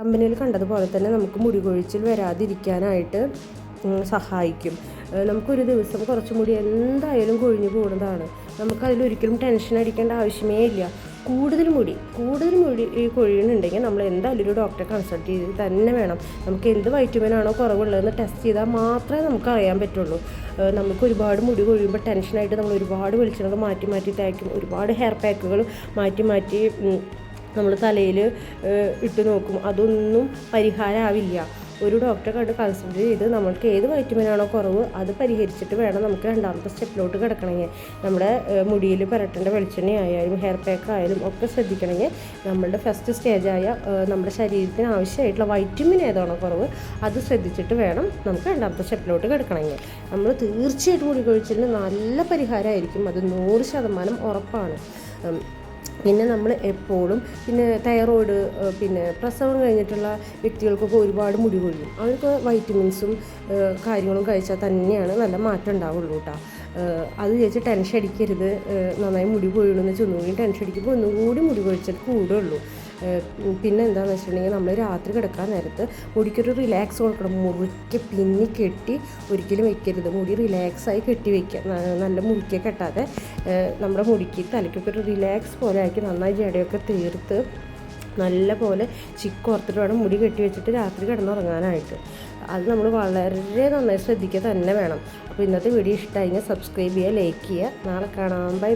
കമ്പനിയിൽ കണ്ടതുപോലെ തന്നെ നമുക്ക് മുടി കൊഴിച്ചിൽ വരാതിരിക്കാനായിട്ട് സഹായിക്കും. നമുക്കൊരു ദിവസം കുറച്ചും കൂടി എന്തായാലും കൊഴിഞ്ഞു പോകുന്നതാണ്. നമുക്കതിലൊരിക്കലും ടെൻഷൻ അടിക്കേണ്ട ആവശ്യമേ ഇല്ല. കൂടുതൽ മുടി കൊഴിയുന്നുണ്ടെങ്കിൽ നമ്മൾ എന്തായാലും ഒരു ഡോക്ടറെ കൺസൾട്ട് ചെയ്ത് തന്നെ വേണം. നമുക്ക് എന്ത് വൈറ്റമിനാണോ കുറവുള്ളതെന്ന് ടെസ്റ്റ് ചെയ്താൽ മാത്രമേ നമുക്ക് അറിയാൻ പറ്റുള്ളൂ. നമുക്ക് ഒരുപാട് മുടി കൊഴിയുമ്പോൾ ടെൻഷനായിട്ട് നമ്മൾ ഒരുപാട് വെളിച്ചെണ്ണകൾ മാറ്റി തേക്കും, ഒരുപാട് ഹെയർ പാക്കുകൾ മാറ്റി നമ്മൾ തലയിൽ ഇട്ട് നോക്കും. അതൊന്നും പരിഹാരമാവില്ല. ഒരു ഡോക്ടറെ കണ്ട് കൺസൾട്ട് ചെയ്ത് നമ്മൾക്ക് ഏത് വൈറ്റമിനാണോ കുറവ് അത് പരിഹരിച്ചിട്ട് വേണം നമുക്ക് രണ്ടാമത്തെ സ്റ്റെപ്പിലോട്ട് കിടക്കണമെങ്കിൽ. നമ്മുടെ മുടിയിൽ പുരട്ടേണ്ട വെളിച്ചെണ്ണ ആയാലും ഹെയർ പാക്ക് ആയാലും ഒക്കെ ശ്രദ്ധിക്കണമെങ്കിൽ നമ്മളുടെ ഫസ്റ്റ് സ്റ്റേജായ നമ്മുടെ ശരീരത്തിന് ആവശ്യമായിട്ടുള്ള വൈറ്റമിൻ ഏതാണോ കുറവ് അത് ശ്രദ്ധിച്ചിട്ട് വേണം നമുക്ക് രണ്ടാമത്തെ സ്റ്റെപ്പിലോട്ട് കിടക്കണമെങ്കിൽ. നമ്മൾ തീർച്ചയായിട്ടും മുടി കൊഴിച്ചിലിന് നല്ല പരിഹാരമായിരിക്കും, അത് 100% ഉറപ്പാണ്. പിന്നെ നമ്മൾ എപ്പോഴും തൈറോയ്ഡ്, പ്രസവം കഴിഞ്ഞിട്ടുള്ള വ്യക്തികൾക്കൊക്കെ ഒരുപാട് മുടി കൊഴിയും. അവർക്ക് വൈറ്റമിൻസും കാര്യങ്ങളും കഴിച്ചാൽ തന്നെയാണ് നല്ല മാറ്റം ഉണ്ടാവുള്ളൂ കേട്ടോ. അത് ചോദിച്ചാൽ ടെൻഷൻ അടിക്കരുത്. നന്നായി മുടി കൊഴിയണമെന്ന് വെച്ചാൽ ഒന്നുകൂടി ടെൻഷൻ അടിക്കുമ്പോൾ ഒന്നുകൂടി മുടി കൊഴിച്ചാൽ കൂടുള്ളൂ. പിന്നെ എന്താണെന്ന് വെച്ചിട്ടുണ്ടെങ്കിൽ നമ്മൾ രാത്രി കിടക്കാൻ നേരത്ത് മുടിക്കൊരു റിലാക്സ് കൊടുക്കണം. മുറുക്കി പിന്നി കെട്ടി ഒരിക്കലും വെക്കരുത്. മുടി റിലാക്സായി കെട്ടി വയ്ക്കുക, നല്ല മുറുക്കി കെട്ടാതെ നമ്മുടെ മുടിക്ക് തലയ്ക്കൊക്കെ ഒരു റിലാക്സ് പോലെ ആക്കി നന്നായി ജടയൊക്കെ തീർത്ത് നല്ല പോലെ ചിക്കോർത്തിട്ട് വേണം മുടി കെട്ടി വെച്ചിട്ട് രാത്രി കിടന്നുറങ്ങാനായിട്ട്. അത് നമ്മൾ വളരെ നന്നായി ശ്രദ്ധിക്കുക തന്നെ വേണം. അപ്പോൾ ഇന്നത്തെ വീഡിയോ ഇഷ്ടമായെങ്കിൽ സബ്സ്ക്രൈബ് ചെയ്യുക, ലൈക്ക് ചെയ്യുക. നാളെ കാണാം. ബൈ.